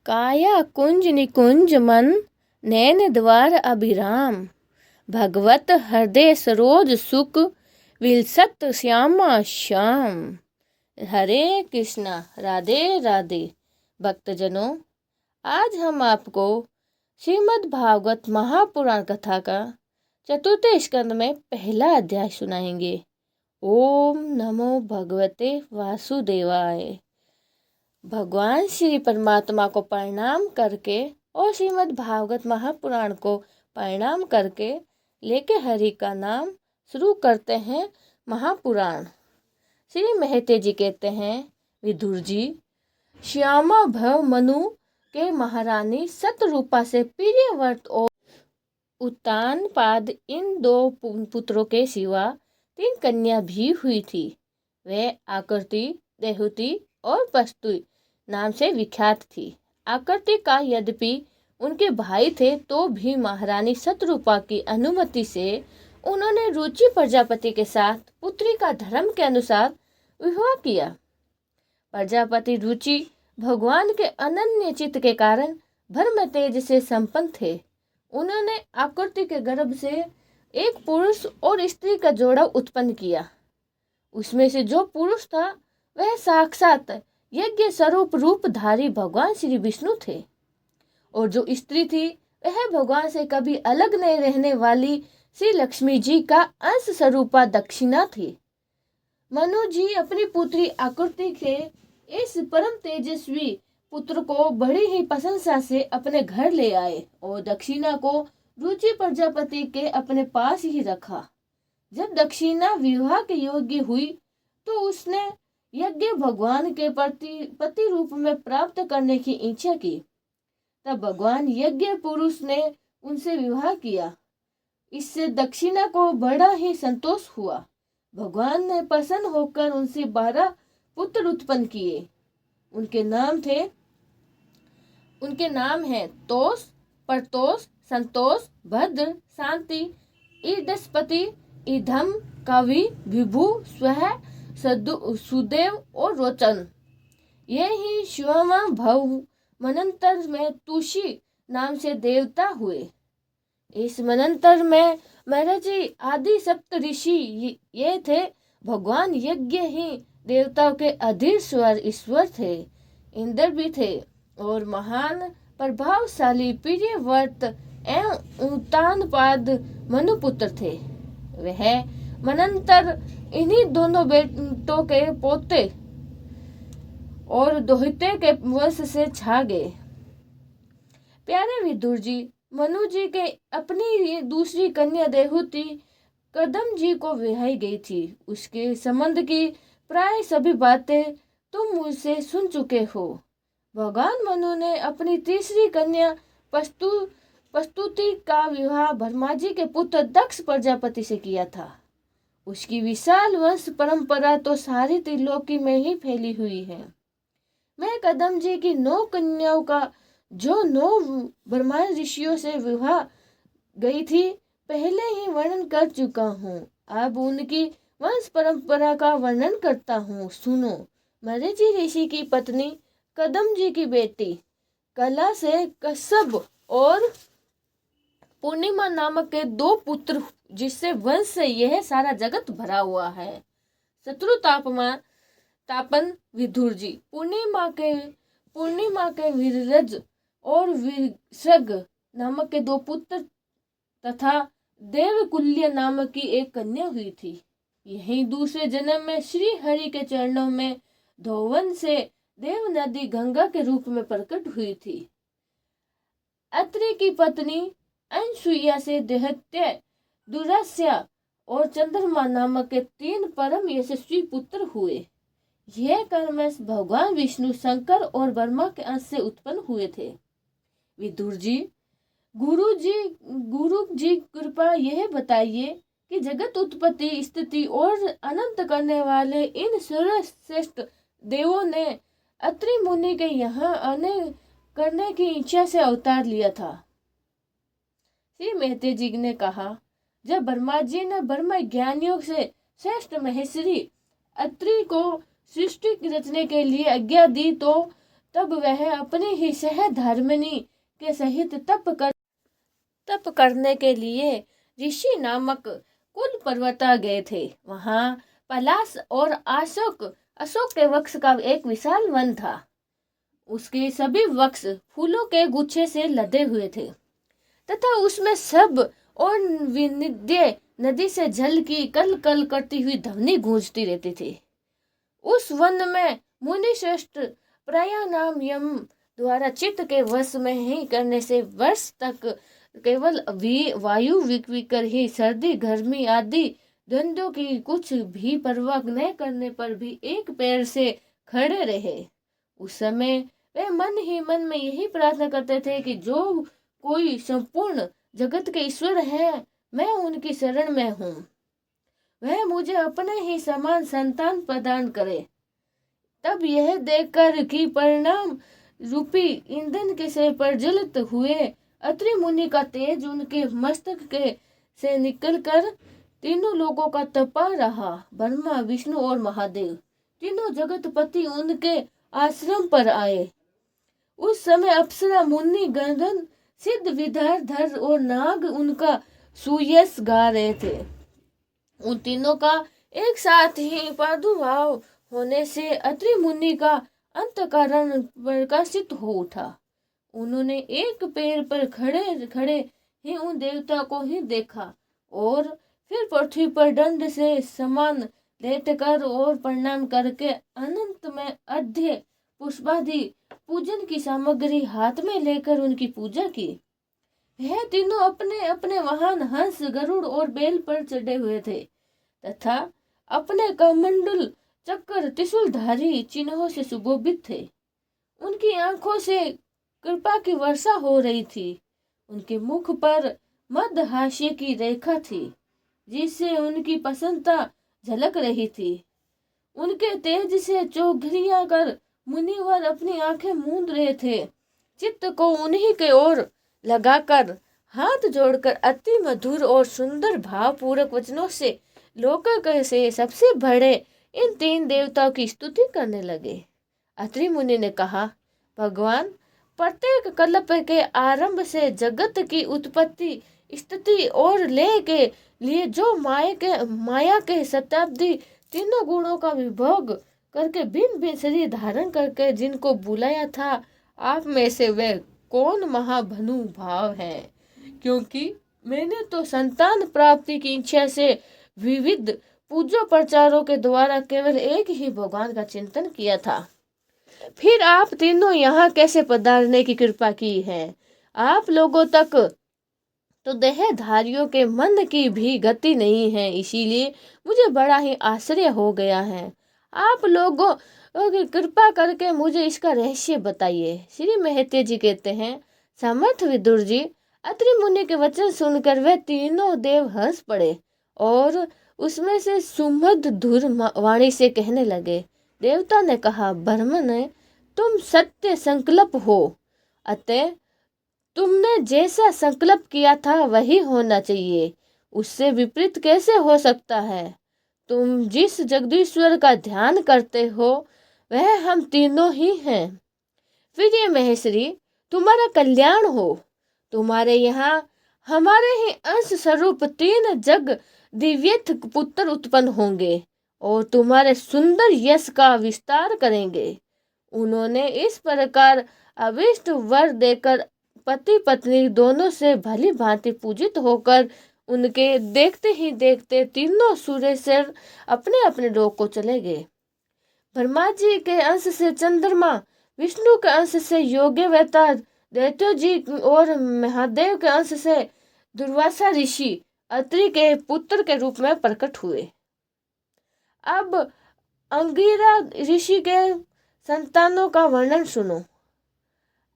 काया कुंज निकुंज मन नैन द्वार अभिराम। भगवत हृदय सरोज सुख विलसत श्यामा श्याम। हरे कृष्णा, राधे राधे। भक्तजनों, आज हम आपको श्रीमद् भागवत महापुराण कथा का चतुर्थ स्कंद में पहला अध्याय सुनाएंगे। ओम नमो भगवते वासुदेवाय। भगवान श्री परमात्मा को प्रणाम करके और श्रीमद् भागवत महापुराण को प्रणाम करके लेके हरि का नाम शुरू करते हैं महापुराण। श्री महते जी कहते हैं, विदुर जी, श्यामा भव मनु के महारानी सतरूपा से प्रियव्रत और उत्तानपाद इन दो पुत्रों के सिवा 3 कन्या भी हुई थी। वे आकृति, देहुति और पस्तु नाम से विख्यात थी। आकृति का यद्यपि उनके भाई थे तो भी महारानी सतरूपा की अनुमति से उन्होंने रुचि प्रजापति के साथ पुत्री का धर्म के अनुसार विवाह किया। प्रजापति रुचि भगवान के अनन्य चित्त के कारण धर्म तेज से संपन्न थे। उन्होंने आकृति के गर्भ से एक पुरुष और स्त्री का जोड़ा उत्पन्न किया। उसमें से जो पुरुष था वह साक्षात यज्ञ स्वरूप रूपधारी भगवान श्री विष्णु थे, और जो स्त्री थी वह भगवान से कभी अलग नहीं रहने वाली श्री लक्ष्मी जी का अंश स्वरूपा दक्षिणा थी। मनु जी अपनी पुत्री आकृति के इस परम तेजस्वी पुत्र को बड़ी ही प्रशंसा से अपने घर ले आए और दक्षिणा को रुचि प्रजापति के अपने पास ही रखा। जब दक्षिणा विवाह के योग्य हुई तो उसने यज्ञ भगवान के पति रूप में प्राप्त करने की इच्छा की। तब भगवान यज्ञ पुरुष ने उनसे विवाह किया। इससे दक्षिणा को बड़ा ही संतोष हुआ। भगवान ने प्रसन्न होकर उनसे 12 पुत्र उत्पन्न किए। उनके नाम हैं तोष, प्रतोष, संतोष, भद्र, शांति, ईदस्पति, ईधम, कवि, विभु, स्वह, सुदेव और रोचन। यही श्यामा भव मनंतर में तुषी नाम से देवता हुए। इस मनंतर में महर्षि आदि सप्त ऋषि ये थे। भगवान यज्ञ ही देवताओं के अधीश्वर ईश्वर थे। इंद्र भी थे और महान प्रभावशाली प्रियव्रत एवं उत्तानपाद मनुपुत्र थे। वह मनंतर इन्हीं दोनों बेटों के पोते और दोहिते के वंश से छा गए। प्यारे विदुर जी, मनु जी के अपनी दूसरी कन्या देहुति कदम जी को विवाही गई थी। उसके संबंध की प्राय सभी बातें तुम मुझसे सुन चुके हो। भगवान मनु ने अपनी तीसरी कन्या प्रस्तुति का विवाह ब्रह्माजी के पुत्र दक्ष प्रजापति से किया था। उसकी विशाल वंश परंपरा तो सारी त्रिलोकी में ही फैली हुई है। मैं कदम जी की 9 कन्याओं का जो 9 ब्रह्मा ऋषियों से विवाह गई थी पहले ही वर्णन कर चुका हूँ। अब उनकी वंश परंपरा का वर्णन करता हूँ, सुनो। मरीचि ऋषि की पत्नी कदम जी की बेटी कला से कश्यप और पूर्णिमा नामक के 2 पुत्र, जिससे वंश से यह सारा जगत भरा हुआ है। शत्रु तापन विदुर जी, पूर्णिमा के वीरज और विसर्ग नामक के 2 पुत्र तथा देवकुल्य नामक की एक कन्या हुई थी। यही दूसरे जन्म में श्री हरि के चरणों में धोवन से देव नदी गंगा के रूप में प्रकट हुई थी। अत्रि की पत्नी अनसुईया से दैत्य दुरास्या और चंद्रमा नामक के 3 परम यशस्वी पुत्र हुए। यह कर्मश भगवान विष्णु, शंकर और ब्रह्मा के अंश से उत्पन्न हुए थे। विदुर जी, गुरु जी कृपा यह बताइए कि जगत उत्पत्ति, स्थिति और अनंत करने वाले इन सर्वश्रेष्ठ देवों ने अत्रि मुनि के यहाँ आने करने की इच्छा से अवतार लिया था। श्री महते जी ने कहा, जब ब्रह्मा जी ने ब्रह्म ज्ञानियों से श्रेष्ठ महेश्वरी अत्रि को सृष्टि रचने के लिए आज्ञा दी तो तब वह अपनी ही सहधर्मिणी के सहित तप करने के लिए ऋषि नामक कुल पर्वता गए थे। वहां पलाश और अशोक के वृक्ष का एक विशाल वन था। उसके सभी वृक्ष फूलों के गुच्छे से लदे हुए थे तथा उसमें सब और विनिध्य नदी से जल की कल कल करती हुई ध्वनि गूंजती रहती थी। उस वन में मुनि श्रेष्ठ प्राणायाम द्वारा चित्त के वश में ही करने से वर्ष तक केवल वायु विकर ही सर्दी गर्मी आदि द्वंद्वों की कुछ भी परवाह न करने पर भी एक पैर से खड़े रहे। उस समय वे मन ही मन में यही प्रार्थना करते थे कि जो कोई संपूर्ण जगत के ईश्वर है, मैं उनकी शरण में हूँ, वह मुझे अपने ही समान संतान प्रदान करे। तब यह देखकर कि परिणाम रूपी ईंधन के से प्रज्वलित हुए अत्रि मुनि का तेज उनके मस्तक के से निकलकर तीनों लोगों का तपा रहा। ब्रह्मा विष्णु और महादेव तीनों जगतपति उनके आश्रम पर आए। उस समय अप्सरा मुनि गंधर्व सिद्ध विद्याधर और नाग उनका सुयश गा रहे थे। उन तीनों का एक साथ ही प्रादुर्भाव होने से अत्रि मुनि का अंतःकरण प्रकाशित हो उठा। उन्होंने एक पैर पर खड़े खड़े ही उन देवता को ही देखा और फिर पृथ्वी पर दंड से समान लेटकर और प्रणाम करके अनंत में अर्घ्य पुष्पादि पूजन की सामग्री हाथ में लेकर उनकी पूजा की। यह तीनों अपने अपने वाहन हंस गरुड़ और बैल पर चढ़े हुए थे तथा अपने कमंडल चक्र त्रिशूलधारी चिन्हों से सुशोभित थे। उनकी आंखों से कृपा की वर्षा हो रही थी। उनके मुख पर मदहास्य की रेखा थी जिससे उनकी प्रसन्नता झलक रही थी। उनके तेज से चौघरिया कर मुनिवर अपनी आंखें मूंद रहे थे। चित्त को उन्हीं के ओर लगाकर हाथ जोड़कर अति मधुर और सुंदर भावपूर्वक वचनों से लोक से सबसे बड़े इन तीन देवताओं की स्तुति करने लगे। अत्रि मुनि ने कहा, भगवान, प्रत्येक कल्प के आरंभ से जगत की उत्पत्ति स्थिति और लय के लिए जो माया के शताब्दी तीनों गुणों का विभोग करके भिन्न भिन्न शरीर धारण करके जिनको बुलाया था, आप में से वे कौन महाभनु भाव है? क्योंकि मैंने तो संतान प्राप्ति की इच्छा से विविध पूजो प्रचारों के द्वारा केवल एक ही भगवान का चिंतन किया था। फिर आप तीनों यहाँ कैसे पधारने की कृपा की है? आप लोगों तक तो देहधारियों के मन की भी गति नहीं है, इसीलिए मुझे बड़ा ही आश्चर्य हो गया है। आप लोगों की कृपा करके मुझे इसका रहस्य बताइए। श्री महत्य जी कहते हैं, समर्थ विदुर जी, अत्रि मुनि के वचन सुनकर वे तीनों देव हंस पड़े और उसमें से सुमधुर वाणी से कहने लगे। देवता ने कहा, ब्रह्मन, तुम सत्य संकल्प हो, अतः तुमने जैसा संकल्प किया था वही होना चाहिए, उससे विपरीत कैसे हो सकता है? तुम जिस जगदीश्वर का ध्यान करते हो वह हम तीनों ही हैं। फिर ये महेश्वरी, तुम्हारा कल्याण हो। तुम्हारे यहाँ हमारे ही अंश स्वरूप तीन जग दिव्यथ पुत्र उत्पन्न होंगे और तुम्हारे सुंदर यश का विस्तार करेंगे। उन्होंने इस प्रकार अभिष्ट वर देकर पति पत्नी दोनों से भली भांति पूजित होकर उनके देखते ही देखते तीनों सूर्येश्वर अपने अपने लोक को चले गए। ब्रह्मा जी के अंश से चंद्रमा, विष्णु के अंश से योग्यवता दैत्यो जी और महादेव के अंश से दुर्वासा ऋषि अत्रि के पुत्र के रूप में प्रकट हुए। अब अंगिरा ऋषि के संतानों का वर्णन सुनो।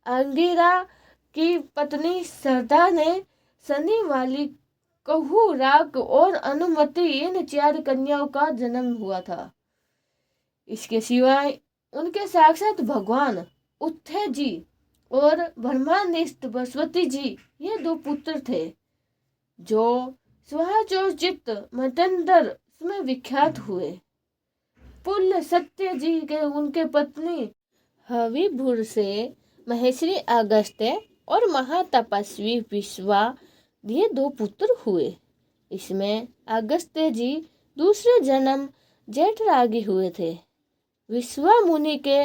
अंगिरा की पत्नी श्रद्धा ने शनि वाली कहू, राग और अनुमति इन 4 कन्याओं का जन्म हुआ था। इसके सिवाय उनके साक्षात भगवान उत्थे जी और ब्रह्मानिष्ठ बृहस्पति जी ये 2 पुत्र थे जो स्वचोचित मतेंद्र में विख्यात हुए। पुल सत्य जी के उनके पत्नी हविभुर से महेश्वरी अगस्त्य और महातपस्वी विश्वा ये 2 पुत्र हुए। इसमें अगस्त्य जी दूसरे जन्म जेठरागी हुए थे। विश्वा मुनि के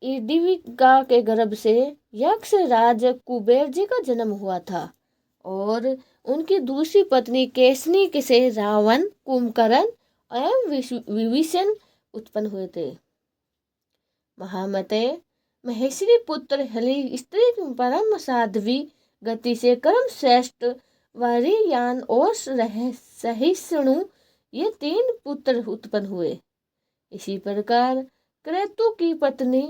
ईडिविका के गर्भ से यक्ष राज कुबेर जी का जन्म हुआ था और उनकी दूसरी पत्नी केसनी से रावण, कुंभकर्ण एवं विभीषण उत्पन्न हुए थे। महामते महेश्वरी पुत्र हलि स्त्री परम साध्वी गति से कर्म श्रेष्ठ वरियान और सहिष्णु ये 3 पुत्र उत्पन्न हुए। इसी प्रकार क्रेतु की पत्नी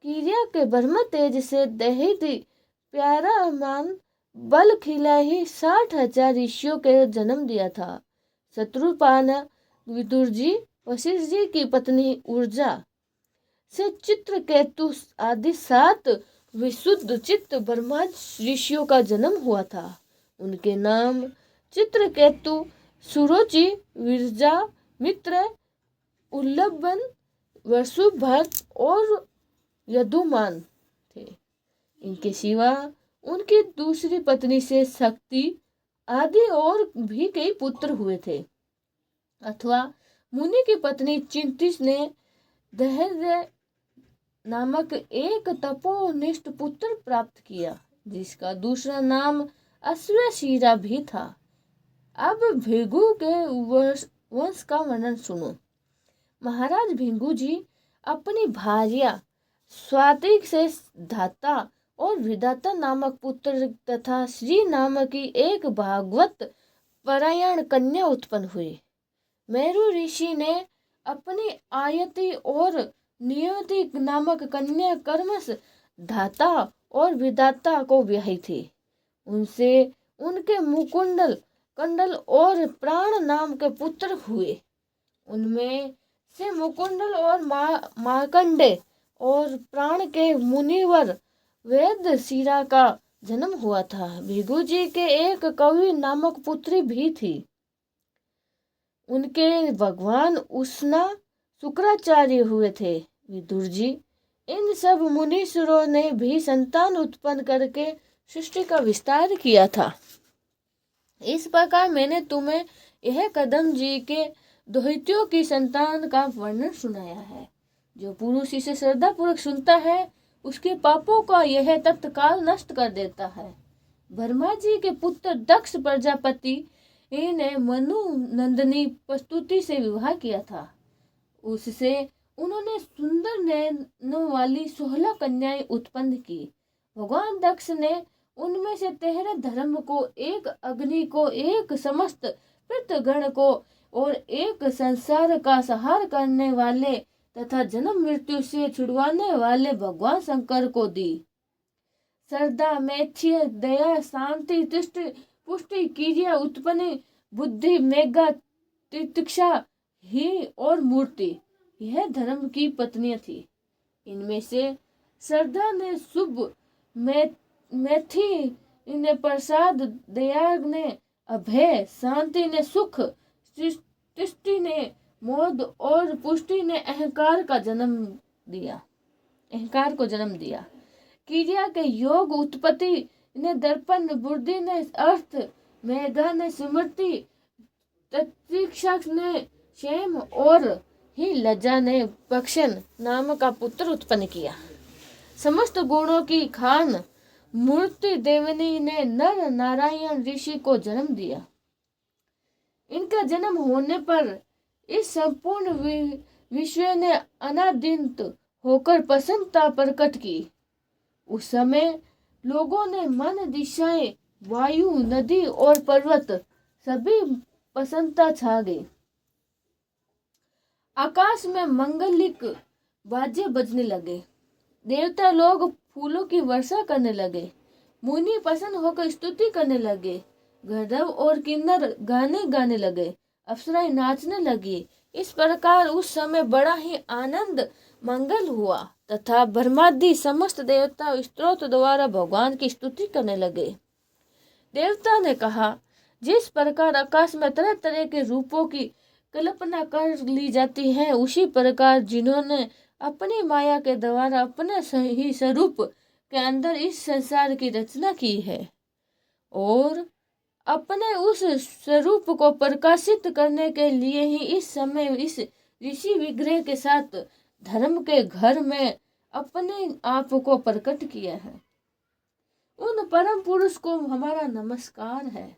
कीरिया के ब्रह्म तेज से दहित प्यारा अमान बल खिलाही 60,000 ऋषियों के जन्म दिया था। शत्रुपान विदुर जी वशिष्ठ जी की पत्नी ऊर्जा से चित्रकेतु आदि 7 विशुद्ध चित्त ब्रह्मा ऋषियों का जन्म हुआ था। उनके नाम चित्रकेतु, सुरुचि, विरजा, मित्र, उल्लभन, वसुभट और यदुमान थे। इनके सिवा उनकी दूसरी पत्नी से शक्ति आदि और भी कई पुत्र हुए थे। अथवा मुनि की पत्नी चिंतिस ने धैर्य नामक एक तपोनिष्ठ पुत्र प्राप्त किया, जिसका दूसरा नाम अश्वशिरा भी था। अब भृगु के वंश का वर्णन सुनो। महाराज भृगु जी अपनी भार्या स्वाति से धाता और विधाता नामक पुत्र तथा श्री नामक की एक भागवत परायण कन्या उत्पन्न हुई। मेरु ऋषि ने अपनी आयति और नियति नामक कन्या कर्मश धाता और विधाता को ब्याही थी। उनसे उनके मुकुंडल, कंडल और प्राण नाम के पुत्र हुए। उनमें से मुकुंडल और मार्कंडे और प्राण के मुनिवर वेद शिरा का जन्म हुआ था। भृगु जी के एक कवि नामक पुत्री भी थी। उनके भगवान उष्णा शुक्राचार्य हुए थे। विदुर जी इन सब मुनीश्वरों ने भी संतान उत्पन्न करके सृष्टि का विस्तार किया था। इस प्रकार मैंने तुम्हें यह कदम जी के दोहित्यों की संतान का वर्णन सुनाया है। जो पुरुष इसे श्रद्धा पूर्वक सुनता है उसके पापों का यह तत्काल नष्ट कर देता है। ब्रह्मा जी के पुत्र दक्ष प्रजापति ने मनु नंदिनी प्रस्तुति से विवाह किया था। उससे उन्होंने सुंदर नैनों वाली 16 कन्याएं उत्पन्न की। भगवान दक्ष ने उनमें से 13 धर्म को, एक अग्नि को, एक समस्त पितृगण को और एक संसार का संहार करने वाले तथा जन्म मृत्यु से छुड़वाने वाले भगवान शंकर को दी। श्रद्धा, मैथ्य, दया, शांति, तुष्टि, पुष्टि, क्रिया, उत्पन्न, बुद्धि, मेघा, तितिक्षा, ही और मूर्ति यह धर्म की पत्नियां थी। इनमें से श्रद्धा ने शुभ, मैथी ने प्रसाद, दया ने अभय, शांति ने सुख, तुष्टि ने मोद और पुष्टि ने अहंकार को जन्म दिया। क्रिया के योग, उत्पत्ति ने दर्पण, बुद्धि ने अर्थ, मेघा ने स्मृति, तत्शिक्षा ने क्षेम और ही लज्जा ने पक्षन नाम का पुत्र उत्पन्न किया। समस्त गुणों की खान मूर्ति देवनी ने नर नारायण ऋषि को जन्म दिया। इनका जन्म होने पर इस संपूर्ण विश्व ने अनादित होकर प्रसन्नता प्रकट की। उस समय लोगों ने मन, दिशाएं, वायु, नदी और पर्वत सभी प्रसन्नता छा गई। आकाश में मंगलिक बाजे बजने लगे। देवता लोग फूलों की वर्षा करने लगे। मुनि प्रसन्न होकर स्तुति करने लगे। गंधर्व और किन्नर गाने गाने लगे। अप्सराएं नाचने लगी। इस प्रकार उस समय बड़ा ही आनंद मंगल हुआ तथा ब्रह्मादि समस्त देवता स्तोत्र द्वारा भगवान की स्तुति करने लगे। देवता ने कहा, जिस प्रकार आकाश में तरह तरह के रूपों की कल्पना कर ली जाती है, उसी प्रकार जिन्होंने अपनी माया के द्वारा अपने सही स्वरूप के अंदर इस संसार की रचना की है और अपने उस स्वरूप को प्रकाशित करने के लिए ही इस समय इस ऋषि विग्रह के साथ धर्म के घर में अपने आप को प्रकट किया है। उन परम पुरुष को हमारा नमस्कार है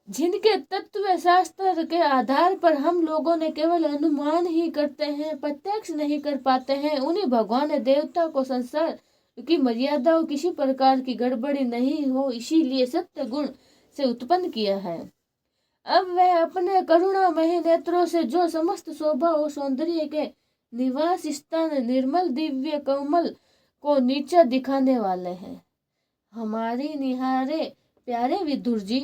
जिनके तत्व शास्त्र के आधार पर हम लोगों ने केवल अनुमान ही करते हैं, प्रत्यक्ष नहीं कर पाते हैं। उन्हीं भगवान ने देवता को संसार की मर्यादाओं किसी प्रकार की गड़बड़ी नहीं हो इसीलिए सत्य गुण से उत्पन्न किया है। अब वह अपने करुणामय नेत्रों से जो समस्त शोभा और सौंदर्य के निवास स्थान निर्मल दिव्य कमल को नीचा दिखाने वाले हैं। हमारी निहारे प्यारे विदुर जी,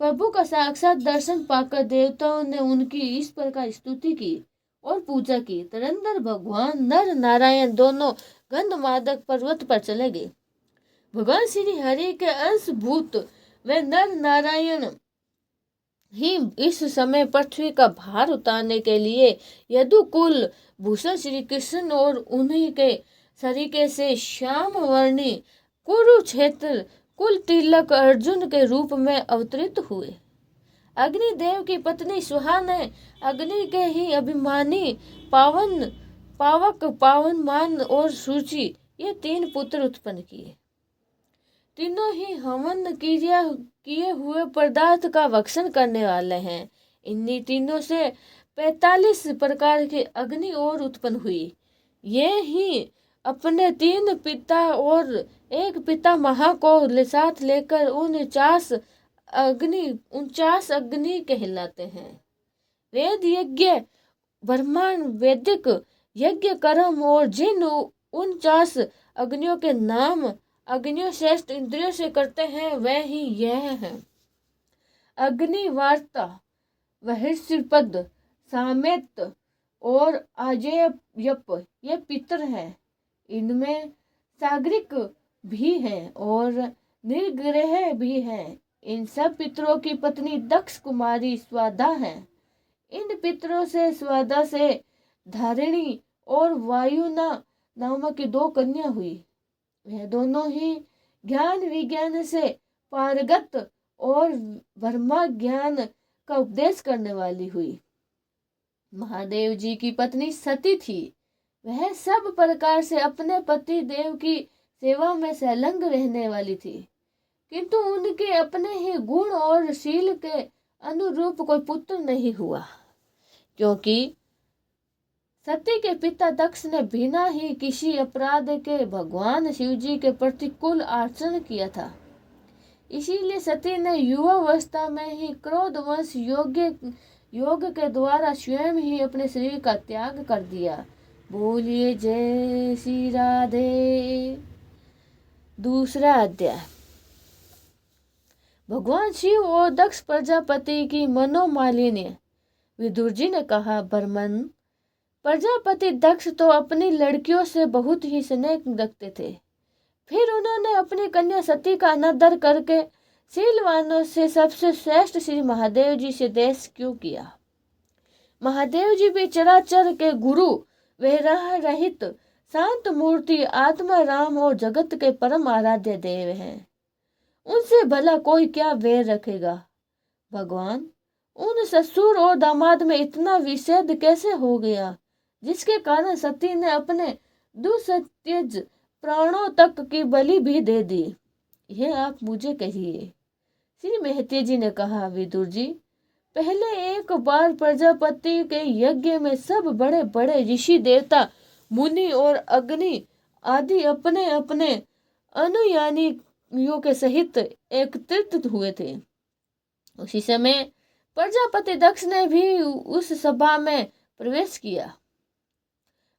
प्रभु का साक्षात दर्शन पाकर देवताओं ने उनकी इस प्रकार स्तुति की और पूजा की। तरंदर भगवान नर नारायण दोनों गंधमादक पर्वत पर चले गए। भगवान श्री हरि के अंशभूत वे नर नारायण ही इस समय पृथ्वी का भार उतारने के लिए यदुकुल भूषण श्री कृष्ण और उन्हीं के सरीके से श्याम वर्णी कुरुक्षेत्र कुल तिलक अर्जुन के रूप में अवतरित हुए। अग्निदेव की पत्नी सुहा ने अग्नि के ही अभिमानी पावक पावनमान और सूची ये 3 पुत्र उत्पन्न किए। तीनों ही हवन क्रिया किए हुए पदार्थ का भक्षण करने वाले हैं। इन्हीं तीनों से 45 प्रकार की अग्नि और उत्पन्न हुई। ये ही अपने 3 पिता और 1 पितामह को साथ लेकर 49 अग्नि कहलाते हैं। वेद यज्ञ ब्रह्मांड वैदिक यज्ञ कर्म और जिन 49 अग्नियों के नाम अग्नियों श्रेष्ठ इंद्रियों से करते हैं वह ही यह है। अग्नि वार्ता वहिष्ठपद सामेत और आजेयप ये पितर हैं। इनमें सागरिक भी हैं और निर्ग्रह भी हैं। इन सब पितरों की पत्नी दक्ष कुमारी स्वादा है। इन पितरों से स्वादा से धारिणी और वायुना नामक 2 कन्या हुई। वह दोनों ही ज्ञान विज्ञान से पारंगत और ब्रह्मा ज्ञान का उपदेश करने वाली हुई। महादेव जी की पत्नी सती थी। वह सब प्रकार से अपने पति देव की सेवा में संलग्न रहने वाली थी, किंतु उनके अपने ही गुण और शील के अनुरूप कोई पुत्र नहीं हुआ, क्योंकि सती के पिता दक्ष ने बिना ही किसी अपराध के भगवान शिव जी के प्रतिकूल आचरण किया था। इसीलिए सती ने युवावस्था में ही क्रोधवश योग के द्वारा स्वयं ही अपने शरीर का त्याग कर दिया। बोलिए जय श्री राधे। दूसरा अध्याय। भगवान शिव और दक्ष प्रजापति की मनोमालिनी। विदुर जी ने कहा, ब्रह्मन, प्रजापति दक्ष तो अपनी लड़कियों से बहुत ही स्नेह रखते थे, फिर उन्होंने अपनी कन्या सती का अनादर करके शीलवानों से सबसे श्रेष्ठ श्री महादेव जी से देश क्यों किया? महादेव जी भी चराचर के गुरु, वे रह रहित शांत मूर्ति आत्मा राम और जगत के परम आराध्य देव हैं। उनसे भला कोई क्या वैर रखेगा? भगवान, उन ससुर और दामाद में इतना विषेद कैसे हो गया, जिसके कारण सती ने अपने दुसत्यज प्राणों तक की बलि भी दे दी? यह आप मुझे कहिए। श्री महती जी ने कहा, विदुर जी, पहले एक बार प्रजापति के यज्ञ में सब बड़े बड़े ऋषि देवता मुनि और अग्नि आदि अपने अपने अनुयायियों के सहित एकत्रित हुए थे। उसी समय प्रजापति दक्ष ने भी उस सभा में प्रवेश किया।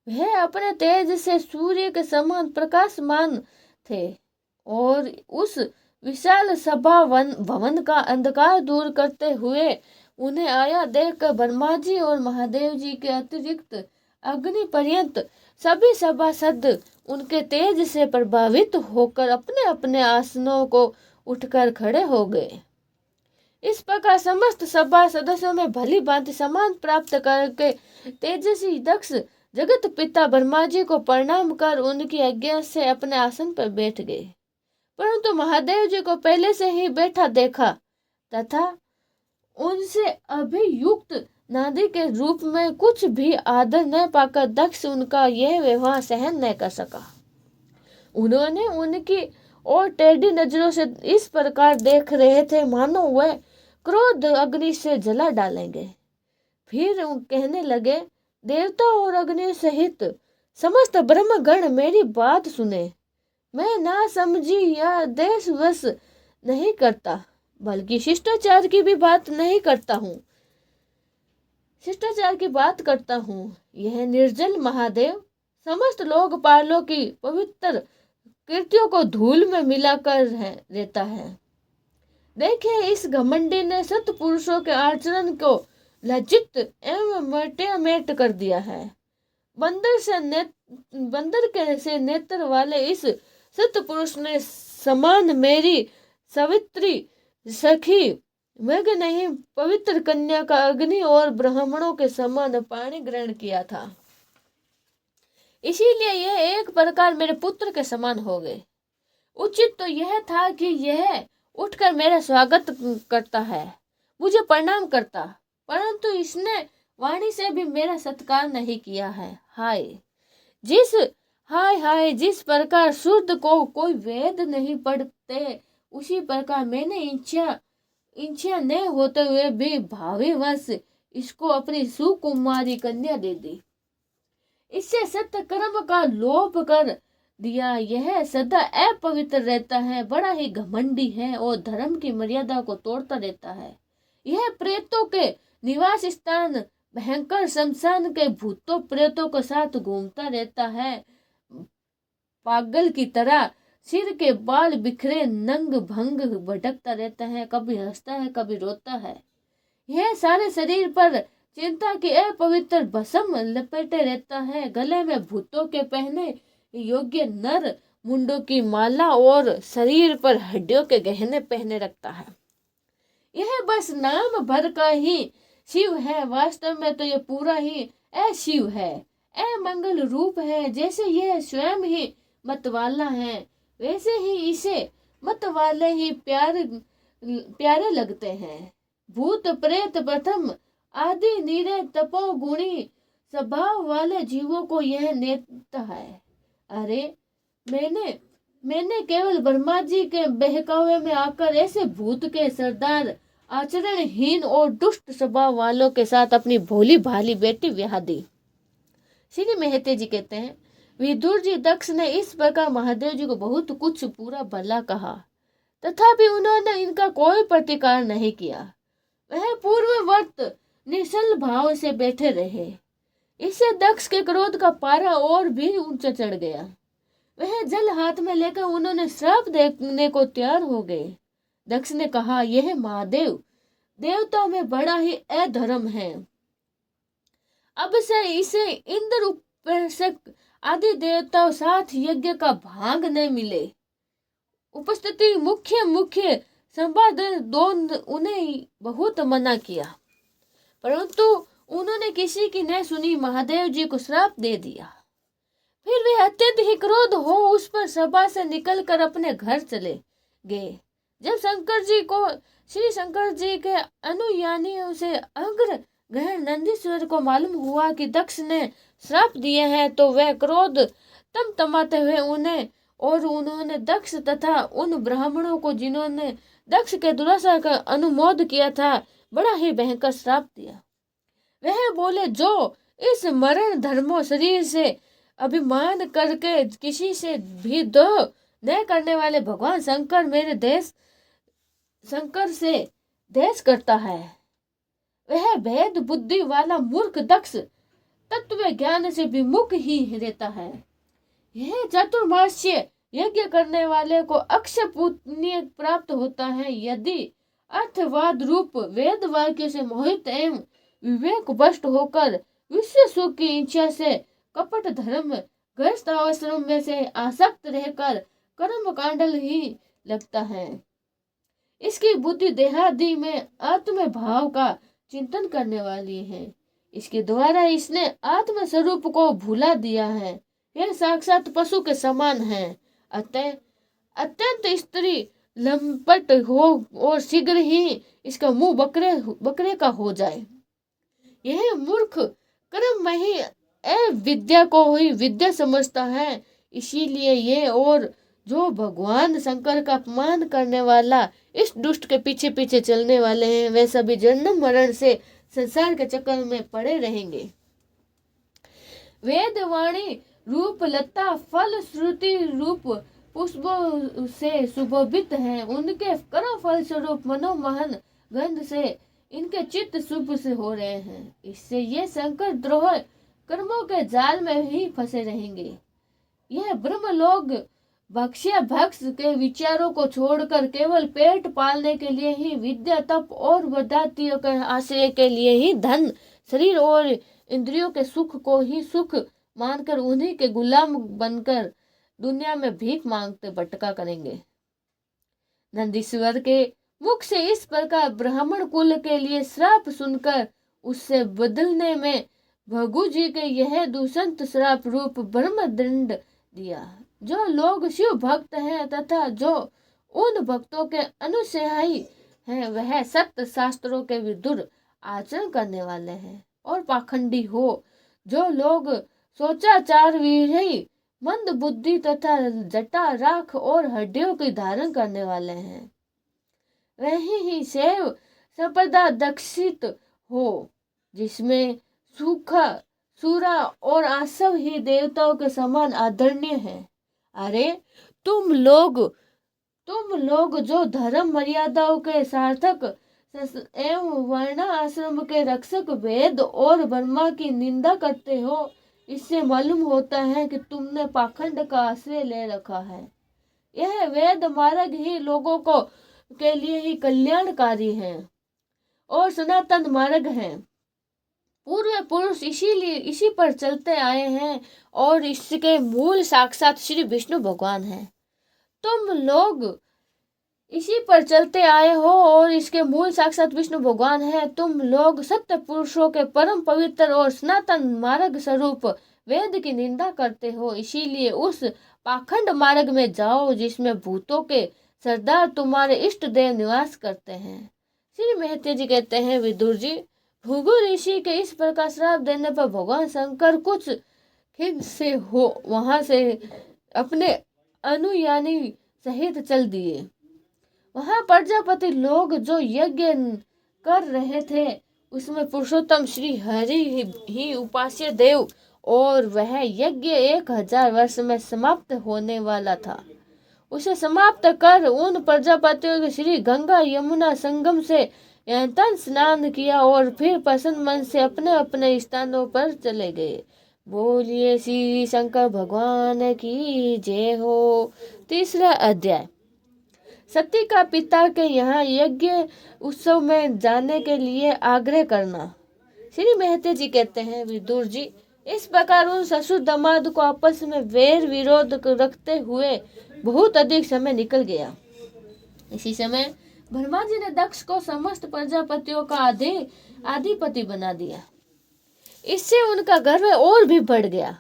वह अपने तेज से सूर्य के समान प्रकाशमान थे और उस विशाल सभा भवन का अंधकार दूर करते हुए उन्हें आया देखकर ब्रह्मा जी और महादेव जी के अतिरिक्त अग्नि पर्यंत सभी सभासद उनके तेज से प्रभावित होकर अपने अपने आसनों को उठकर खड़े हो गए। इस प्रकार समस्त सभा सदस्यों में भली भांति सम्मान प्राप्त करके तेजस्वी दक्ष जगत पिता ब्रह्मा जी को प्रणाम कर उनकी आज्ञा से अपने आसन पर बैठ गए, परंतु महादेव जी को पहले से ही बैठा देखा तथा उनसे अभियुक्त नादी के रूप में कुछ भी आदर न पाकर दक्ष उनका यह व्यवहार सहन न कर सका। उन्होंने उनकी और टेढ़ी नजरों से इस प्रकार देख रहे थे मानो वह क्रोध अग्नि से जला डालेंगे। फिर कहने लगे, देवता और अग्नि सहित समस्त ब्रह्मगण मेरी बात सुने। मैं ना समझी या देशवश नहीं करता, बल्कि शिष्टाचार की भी बात नहीं करता हूँ, शिष्टाचार की बात करता हूँ। यह निर्जल महादेव समस्त लोकपालों की पवित्र कृतियों को धूल में मिलाकर रहता है। देखिए, इस घमंडी ने सत्पुरुषों के आचरण को लज्जित एवं मटेमेट कर दिया है। बंदर के से नेत्र वाले इस सत्पुरुष ने समान मेरी सवित्री सखी मेघ नहीं पवित्र कन्या का अग्नि और ब्राह्मणों के समान पानी ग्रहण किया था, इसीलिए यह एक प्रकार मेरे पुत्र के समान हो गए। उचित तो यह था कि यह उठकर मेरा स्वागत करता है, मुझे प्रणाम करता, परंतु इसने वाणी से भी मेरा सत्कार नहीं किया है। हाय जिस प्रकार शुद्ध को कोई वेद नहीं पढ़ते, उसी प्रकार मैंने इच्छा न होते हुए भी भावीवश इसको अपनी सुकुमारी कन्या दे दी। इससे सत्य कर्म का लोप कर दिया। यह सदा अपवित्र रहता है, बड़ा ही घमंडी है और धर्म की मर्यादा को तोड़ता रहता है। यह प्रेतों के निवास स्थान भयंकर शमशान के भूतों प्रेतों के साथ घूमता रहता है, पागल की तरह सिर के बाल बिखरे नंग भंग भटकता रहता है, कभी हंसता है कभी रोता है। यह सारे शरीर पर चिंता की अपवित्र भस्म लपेटे रहता है, गले में भूतों के पहने योग्य नर मुंडों की माला और शरीर पर हड्डियों के गहने पहने रखता है। यह बस नाम भर का ही शिव है, वास्तव में तो यह पूरा ही अशिव है, अमंगल रूप है। जैसे यह स्वयं ही मतवाला है, वैसे ही इसे मतवाले ही प्यारे लगते हैं। भूत प्रेत प्रथम आदि नीरे तपोगुणी स्वभाव वाले जीवों को यह नेता है। अरे मैंने केवल ब्रह्मा जी के बहकावे में आकर ऐसे भूत के सरदार आचरणहीन और दुष्ट स्वभाव वालों के साथ अपनी भोली भाली बेटी ब्याह दी। श्री महते जी कहते हैं, विदुर जी दक्ष ने इस प्रकार महादेव जी को बहुत कुछ पूरा भला कहा, तथापि उन्होंने इनका कोई प्रतिकार नहीं किया। वह पूर्ववत निश्चल भाव से बैठे रहे। इससे दक्ष के क्रोध का पारा और भी ऊंचा चढ़ गया। वह जल हाथ में लेकर उन्होंने श्राप देने को तैयार हो गए। दक्ष ने कहा, यह महादेव देवताओं में बड़ा ही अधर्म है, अब से इसे इंद्र उपासक आदि देवताओं साथ यज्ञ का भाग न मिले। उपस्थिति मुख्य संपादन दोनों उन्हें बहुत मना किया, परंतु उन्होंने किसी की न सुनी, महादेव जी को श्राप दे दिया। फिर वे अत्यंत ही क्रोध हो उस पर सभा से निकलकर अपने घर चले गए। जब श्री शंकर जी के अनुयायियों से अग्र ग्रहण नंदीश्वर को मालूम हुआ कि दक्ष ने श्राप दिए हैं, तो वह क्रोध तमतमाते हुए उन्होंने दक्ष तथा उन ब्राह्मणों को जिन्होंने दक्ष के दुराचार का अनुमोद किया था, बड़ा ही भयंकर श्राप दिया। वह बोले, जो इस मरण धर्मो शरीर से अभिमान करके किसी से भी द्रोह न करने वाले भगवान शंकर से देश करता है, वह भेद बुद्धि वाला मूर्ख दक्ष तत्व ज्ञान से विमुख ही रहता है। यह चतुर्मास्य यज्ञ करने वाले को अक्षय पुण्य प्राप्त होता है। यदि अर्थवाद रूप वेद वाक्य से मोहित एवं विवेक भ्रष्ट होकर विश्व सुख की इच्छा से कपट धर्म ग्रस्त आश्रम में से आसक्त रहकर कर्म कांडल ही लगता है, इसकी बुद्धि देहादि में आत्म भाव का चिंतन करने वाली है। इसके द्वारा इसने आत्म स्वरूप को भुला दिया है। यह साक्षात पशु के समान है। अतः अत्यंत स्त्री लंपट हो और शीघ्र ही इसका मुंह बकरे का हो जाए। यह मूर्ख कर्म में ही अविद्या को ही विद्या समझता है। इसीलिए ये और जो भगवान शंकर का अपमान करने वाला इस दुष्ट के पीछे पीछे चलने वाले हैं, वे सभी जन्म मरण से संसार के चक्कर में पड़े रहेंगे। वेद वाणी रूप लता फल श्रुति रूप पुष्पों से सुशोभित है। उनके कर्म फल स्वरूप मनोमोहन गंध से इनके चित्त शुभ से हो रहे हैं। इससे ये शंकर द्रोह कर्मों के जाल में ही फंसे रहेंगे। यह ब्रह्म लोग भक्ष्य भक्ष के विचारों को छोड़कर केवल पेट पालने के लिए ही, विद्या तप और वदातियों के आश्रय के लिए ही, धन शरीर और इंद्रियों के सुख को ही सुख मानकर उन्हीं के गुलाम बनकर दुनिया में भीख मांगते भटका करेंगे। नंदीश्वर के मुख से इस प्रकार ब्राह्मण कुल के लिए श्राप सुनकर उससे बदलने में भगु जी के यह दुष्यंत श्राप रूप ब्रह्म दंड दिया। जो लोग शिव भक्त हैं तथा जो उन भक्तों के अनुयायी हैं, वह सत्य शास्त्रों के विरुद्ध आचरण करने वाले हैं और पाखंडी हो। जो लोग सोचाचार विरही मंद बुद्धि तथा जटा राख और हड्डियों की धारण करने वाले हैं, वही ही शैव संप्रदाय दक्षित हो, जिसमें सूखा सूरा और आसव ही देवताओं के समान आदरणीय है। अरे तुम लोग जो धर्म मर्यादाओं के सार्थक एवं वर्ण आश्रम के रक्षक वेद और ब्रह्मा की निंदा करते हो, इससे मालूम होता है कि तुमने पाखंड का आश्रय ले रखा है। यह वेद मार्ग ही लोगों को के लिए ही कल्याणकारी है और सनातन मार्ग है। पूर्व पुरुष इसी पर चलते आए हैं और इसके मूल साक्षात श्री विष्णु भगवान हैं। तुम लोग इसी पर चलते आए हो और इसके मूल साक्षात विष्णु भगवान है। तुम लोग सत्य पुरुषों के परम पवित्र और सनातन मार्ग स्वरूप वेद की निंदा करते हो। इसीलिए उस पाखंड मार्ग में जाओ जिसमें भूतों के सरदार तुम्हारे इष्ट देव निवास करते हैं। श्री महते जी कहते हैं, विदुर जी, भृगु ऋषि के इस प्रकार श्राप देने पर भगवान शंकर कुछ खिन्न से हो वहां से अपने अनुयायी सहित चल दिए। वहां प्रजापति लोग जो यज्ञ कर रहे थे उसमें पुरुषोत्तम श्री हरि ही उपास्य देव और वह यज्ञ 1000 वर्ष में समाप्त होने वाला था। उसे समाप्त कर उन प्रजापतियों के श्री गंगा यमुना संगम से तन स्नान किया और फिर प्रसन्न मन से अपने अपने स्थानों पर चले गए। बोलिए श्री शंकर भगवान की जय हो। 3रा अध्याय। सती का पिता के यहाँ यज्ञ उत्सव में जाने के लिए आग्रह करना। श्री महते जी कहते हैं, विदुर जी, इस प्रकार उन ससुर दामाद को आपस में वैर विरोध रखते हुए बहुत अधिक समय निकल गया। इसी समय ब्रह्मा जी ने दक्ष को समस्त प्रजापतियों का अधिपति बना दिया। इससे उनका गर्व और भी बढ़ गया।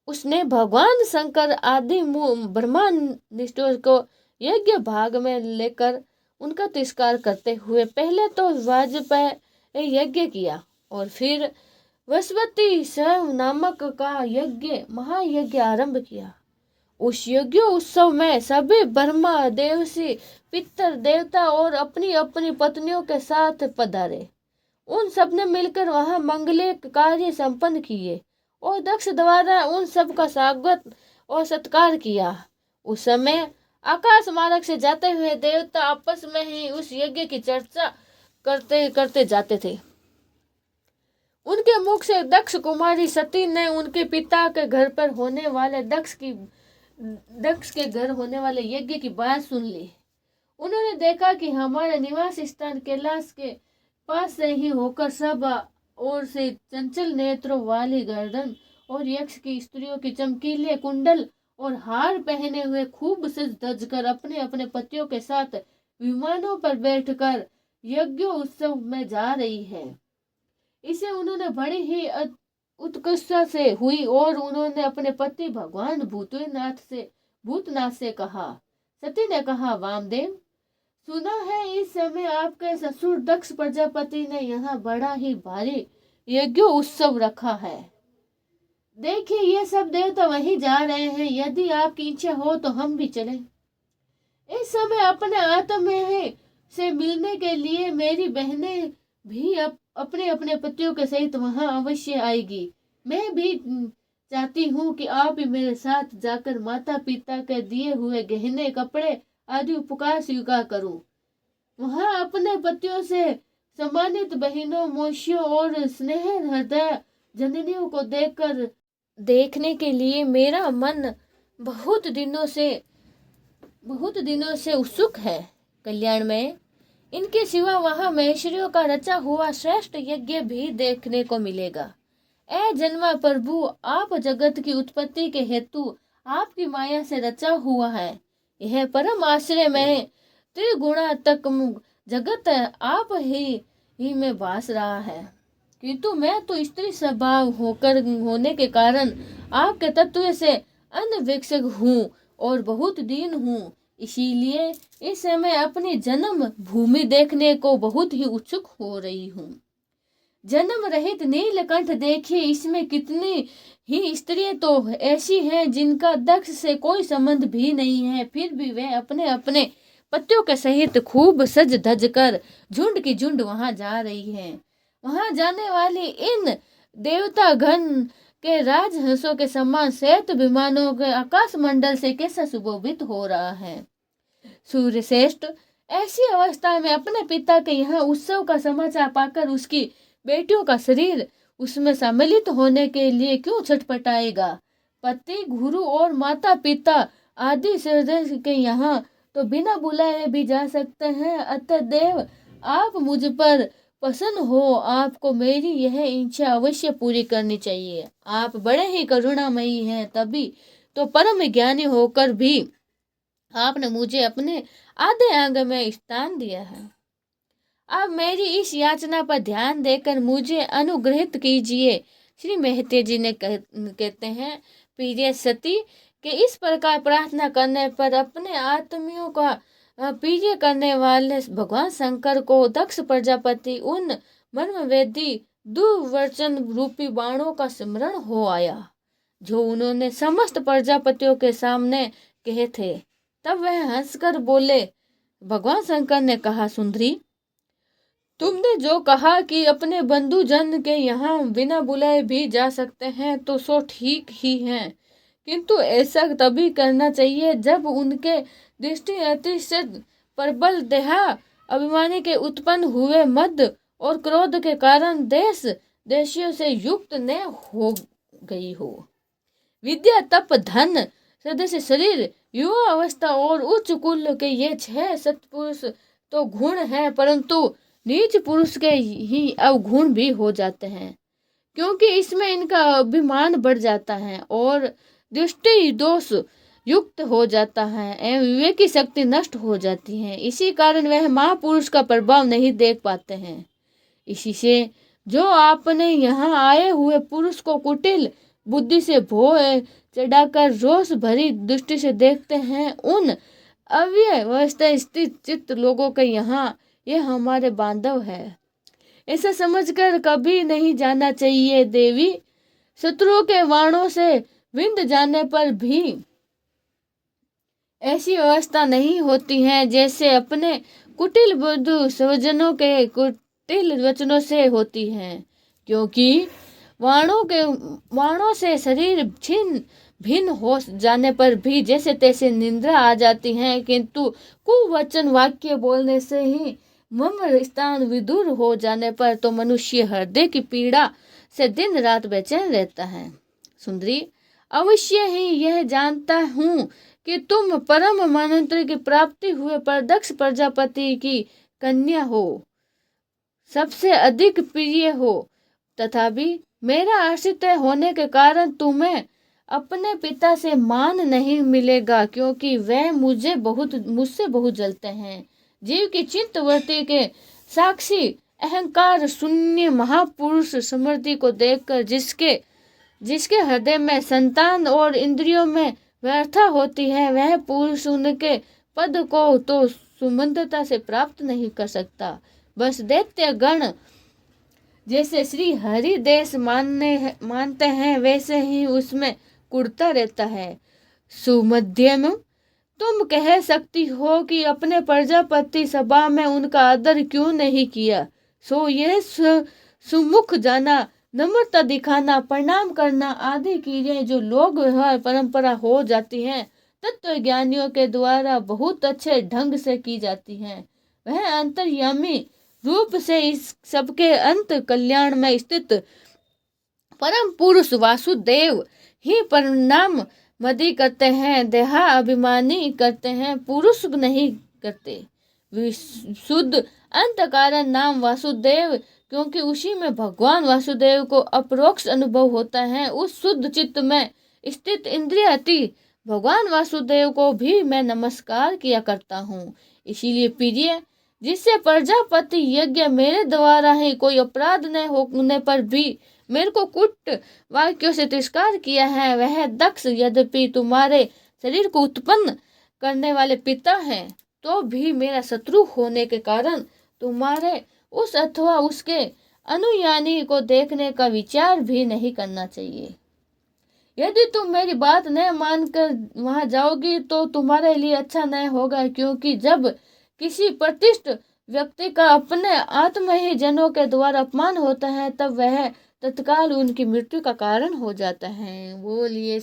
उसने भगवान शंकर आदि ब्रह्मानिष्ठों को यज्ञ भाग में लेकर उनका तिरस्कार करते हुए पहले तो वाजपेय यज्ञ किया और फिर वसवती स्वयं नामक का यज्ञ महायज्ञ आरंभ किया। उस यज्ञ उत्सव में सभी ब्रह्मा देवसी पितर देवता और अपनी अपनी पत्नियों के साथ पधारे। उन सब ने मिलकर वहां मंगलिक कार्य संपन्न किए और दक्ष द्वारा उन सब का स्वागत और सत्कार किया। उस समय आकाश मार्ग से जाते हुए देवता आपस में ही उस यज्ञ की चर्चा करते करते जाते थे। उनके मुख से दक्ष कुमारी सती ने उनके पिता के घर पर होने वाले दक्ष के घर होने वाले यज्ञ की बात सुन ली। उन्होंने देखा कि हमारे निवास स्थान कैलाश के पास से ही होकर सब ओर से चंचल नेत्रों वाली गर्दन और यक्ष की स्त्रियों की चमकीले कुंडल और हार पहने हुए खूब सज धज कर अपने अपने पतियों के साथ विमानों पर बैठकर यज्ञ उत्सव में जा रही है। इसे उन्होंने बड़ी ही उत्कृष्टता से हुई और उन्होंने अपने पति भगवान भूतनाथ से कहा। सती ने कहा, वामदेव, सुना है इस समय आपके ससुर दक्ष प्रजापति ने यहाँ बड़ा ही भारी यज्ञ उत्सव रखा है। देखिए, ये सब देवता वहीं जा रहे हैं। यदि आपकी इच्छा हो तो हम भी चलें। इस समय अपने आत्मा से मिलने के लिए मेरी बहनें भी अपने अपने पतियों के सहित वहां अवश्य आएगी। मैं भी चाहती हूँ कि आप भी मेरे साथ जाकर माता पिता के दिए हुए गहने, कपड़े आदि उपकार स्वीकार करूं। वहां अपने पतियों से सम्मानित बहनों, मौसियों और स्नेह हृदय जननियों को देखने के लिए मेरा मन बहुत दिनों से उत्सुक है। कल्याण में इनके सिवा वहां महेश्वरियों का रचा हुआ श्रेष्ठ यज्ञ भी देखने को मिलेगा। ए जन्मा प्रभु, आप जगत की उत्पत्ति के हेतु आपकी माया से रचा हुआ है। यह परम आश्रय में त्रिगुणात्मक जगत आप ही में वास रहा है, किंतु मैं तो स्त्री स्वभाव होने के कारण आपके तत्व से अनविकसित हूँ और बहुत दीन हूँ। इसीलिए इस समय अपनी जन्म भूमि देखने को बहुत ही उत्सुक हो रही हूँ। जन्म रहित नीलकंठ देखिए, इसमें कितनी ही स्त्रियां तो ऐसी हैं जिनका दक्ष से कोई संबंध भी नहीं है, फिर भी वे अपने अपने पतियों के सहित खूब सज धज कर झुंड की झुंड वहां जा रही हैं। वहां जाने वाली इन देवता गण के राजहंसों के समान श्वेत विमानों के आकाश मंडल से कैसा सुशोभित हो रहा है। सूर्य श्रेष्ठ ऐसी अवस्था में अपने पिता के यहाँ उत्सव का समाचार पाकर उसकी बेटियों का शरीर उसमें सम्मिलित होने के लिए क्यों छटपटाएगा। पति, गुरु और माता पिता आदि सदस्य के यहाँ तो बिना बुलाए भी जा सकते हैं। अतएव आप मुझ पर प्रसन्न हो, आपको मेरी यह इच्छा अवश्य पूरी करनी चाहिए। आप बड़े ही करुणामयी हैं, तभी तो परम ज्ञानी होकर भी आपने मुझे अपने आधे अंग में स्थान दिया है। अब मेरी इस याचना पर ध्यान देकर मुझे अनुग्रहित कीजिए। श्री मेहते जी ने कहते हैं, प्रिय सती के इस प्रकार प्रार्थना करने पर अपने आत्मियों का प्रिय करने वाले भगवान शंकर को दक्ष प्रजापति उन मर्मवेदी दुर्वचन रूपी बाणों का स्मरण हो आया जो उन्होंने समस्त प्रजापतियों के सामने कहे थे। तब वह हंसकर बोले। भगवान शंकर ने कहा, सुंदरी, तुमने जो कहा कि अपने बंधु जन के यहाँ बिना बुलाए भी जा सकते हैं तो सो ठीक ही है, किंतु ऐसा तभी करना चाहिए जब उनके दृष्टि अतिशय प्रबल देहा अभिमानी के उत्पन्न हुए मद और क्रोध के कारण देशियों से युक्त न हो गई हो। विद्या, तप, धन, सदस्य शरीर, युवा अवस्था और उच्च कुल के ये 6 सत्पुरुष तो गुण हैं, परंतु नीच पुरुष के ही अवगुण भी हो जाते हैं, क्योंकि इसमें इनका अभिमान बढ़ जाता है और दृष्टि दोष युक्त हो जाता है एवं विवेक की शक्ति नष्ट हो जाती है। इसी कारण वह महापुरुष का प्रभाव नहीं देख पाते हैं। इसी से जो आपने यहाँ आए हुए पुरुष को कुटिल बुद्धि से भोय चढ़ाकर रोष भरी दृष्टि से देखते हैं, उन अव्यवस्था स्थित चित्त लोगों के यहाँ ये हमारे बांधव है, ऐसा समझकर कभी नहीं जाना चाहिए। देवी, शत्रुओं के वाणों से विंध जाने पर भी ऐसी अवस्था नहीं होती है जैसे अपने कुटिल बुद्धू स्वजनों के कुटिल वचनों से होती है, क्योंकि वाणों से शरीर छिन्न भिन्न हो जाने पर भी जैसे तैसे निंद्रा आ जाती है, किंतु कुवचन वाक्य बोलने से ही मम स्थान विदूर हो जाने पर तो मनुष्य हृदय की पीड़ा से दिन रात बेचैन रहता है। सुंदरी, अवश्य ही यह जानता हूँ कि तुम परम मंत्र की प्राप्ति हुए पर दक्ष प्रजापति की कन्या हो, सबसे अधिक प्रिय हो, तथापि मेरा आश्रित होने के कारण तुम्हें अपने पिता से मान नहीं मिलेगा, क्योंकि वह मुझसे बहुत जलते हैं। जीव की चित्तवृत्ति के साक्षी अहंकार शून्य महापुरुष समृद्धि को देखकर जिसके हृदय में संतान और इंद्रियों में व्यर्था होती है, वह पुरुष उनके पद को तो सुमंदता से प्राप्त नहीं कर सकता। बस दैत्य गण जैसे श्री हरि देश मानते हैं, वैसे ही उसमें कुड़ता रहता है। सुमध्यम, तुम कह सकती हो कि अपने प्रजापति सभा में उनका आदर क्यों नहीं किया। सो ये सुमुख जाना, नम्रता दिखाना, प्रणाम करना आदि चीजें जो लोग व्यवहार परंपरा हो जाती हैं, तत्व ज्ञानियों के द्वारा बहुत अच्छे ढंग से की जाती हैं। वह अंतर्यामी रूप से इस सबके अंत कल्याण में स्थित परम पुरुष वासुदेव ही परिणाम मदि करते हैं, देहा अभिमानी करते हैं, पुरुष नहीं करते। विशुद्ध अंत कारण नाम वासुदेव, क्योंकि उसी में भगवान वासुदेव को अपरोक्ष अनुभव होता है। उस शुद्ध चित्त में स्थित इंद्रिय अति भगवान वासुदेव को भी मैं नमस्कार किया करता हूँ। इसीलिए प्रिय, जिससे प्रजापति यज्ञ मेरे द्वारा ही कोई अपराध न होने पर भी मेरे को कुट वाक्यों से तिरस्कार किया है, वह दक्ष यद्यपि तुम्हारे शरीर को उत्पन्न करने वाले पिता हैं, तो भी मेरा शत्रु होने के कारण तुम्हारे उस अथवा उसके अनुयायी को देखने का विचार भी नहीं करना चाहिए। यदि तुम मेरी बात न मानकर वहां जाओगी तो तुम्हारे लिए अच्छा नहीं होगा, क्योंकि जब किसी प्रतिष्ठित व्यक्ति का अपने आत्म ही जनों के द्वारा अपमान होता है, तब वह तत्काल उनकी मृत्यु का कारण हो जाता है। बोलिए।